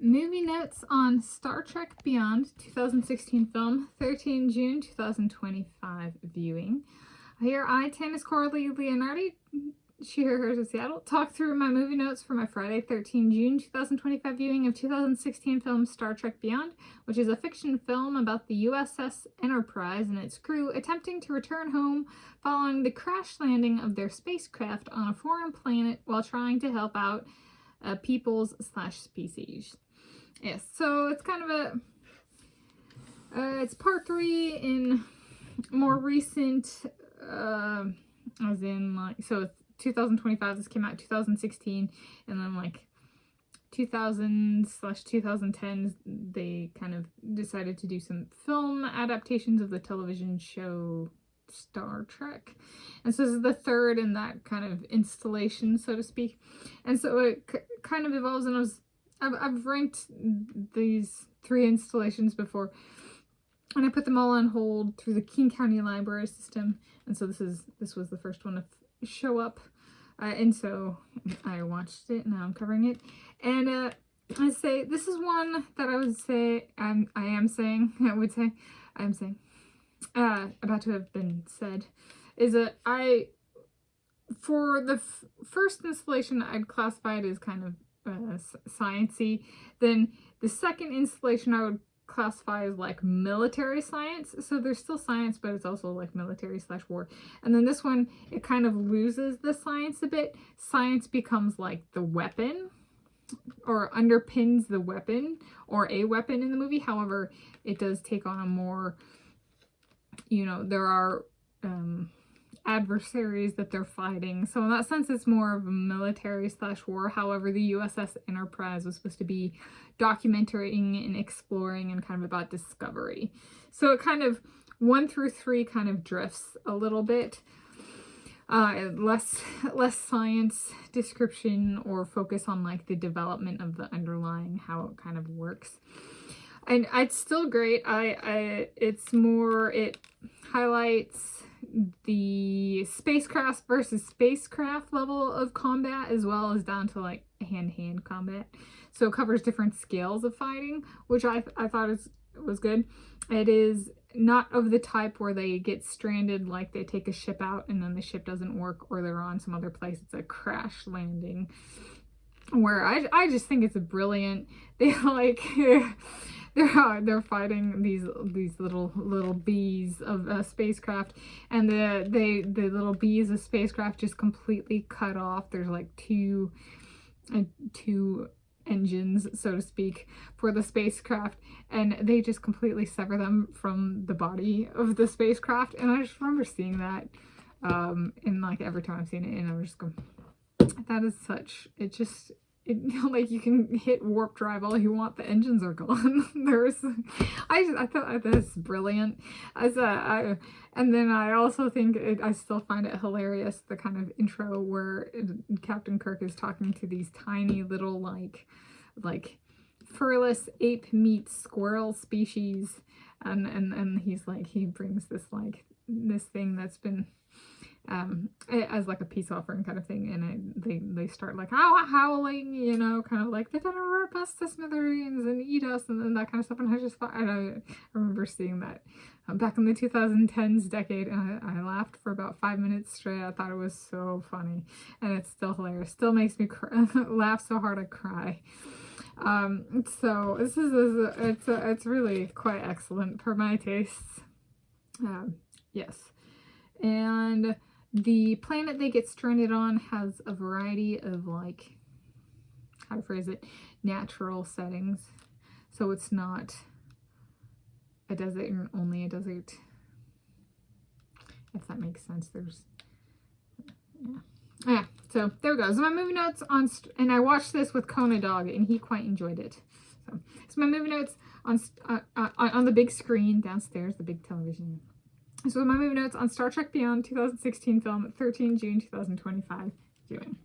movie notes on Star Trek Beyond 2016 film, 13 June 2025 viewing. Here I, Tanis Coralee Leonhardi, she, her, hers of Seattle, talk through my movie notes for my Friday, 13 June 2025 viewing of 2016 film Star Trek Beyond, which is a fiction film about the USS Enterprise and its crew attempting to return home following the crash landing of their spacecraft on a foreign planet while trying to help out peoples/species. Yes, so it's kind of a, it's part 3 in more recent, as in like, so it's 2025, this came out 2016, and then like 2000/2010, they kind of decided to do some film adaptations of the television show Star Trek, and so this is the third in that kind of installation, so to speak. And so it kind of evolves, and I've ranked these 3 installations before, and I put them all on hold through the King County Library system, and so this was the first one to show up, and so I watched it, and now I'm covering it. And I say this is one that I would say about to have been said, is that for the first installation, I'd classify it as kind of sciencey. Then the second installation I would classify as like military science. So there's still science, but it's also like military/war. And then this one, it kind of loses the science a bit. Science becomes like the weapon, or underpins the weapon, or a weapon in the movie. However, it does take on a more, there are adversaries that they're fighting. So in that sense, it's more of a military/war. However, the USS Enterprise was supposed to be documenting and exploring and kind of about discovery. So it kind of 1 through 3 kind of drifts a little bit. Less science description or focus on like the development of the underlying, how it kind of works. And it's still great. It's more, it highlights the spacecraft versus spacecraft level of combat, as well as down to like hand-to-hand combat. So it covers different scales of fighting, which I thought was good. It is not of the type where they get stranded, like they take a ship out and then the ship doesn't work, or they're on some other place. It's a crash landing, where I just think it's a brilliant. They like they're fighting these little bees of spacecraft, and the little bees of spacecraft just completely cut off. There's like two engines, so to speak, for the spacecraft, and they just completely sever them from the body of the spacecraft. And I just remember seeing that in like every time I've seen it, and I was just going, that is such, like, you can hit warp drive all you want, the engines are gone. I thought that's brilliant. And then I also think I still find it hilarious, the kind of intro where Captain Kirk is talking to these tiny little like furless ape meets squirrel species, and he's like, he brings this thing that's been as like a peace offering kind of thing, and they start like howling, kind of like they're gonna rip us to smithereens and eat us, and that kind of stuff. And I just thought, I remember seeing that back in the 2010s decade, and I laughed for about 5 minutes straight. I thought it was so funny, and it's still hilarious. Still makes me laugh so hard I cry. So this is it's really quite excellent per my tastes. Yes, and the planet they get stranded on has a variety of, like, how to phrase it, natural settings. So it's not a desert and only a desert, if that makes sense. Yeah, so there we go. So my movie notes on, and I watched this with Kona Dog, and he quite enjoyed it. So my movie notes on the big screen downstairs, the big television. So my movie notes on Star Trek Beyond 2016 film, 13 June 2025 viewing.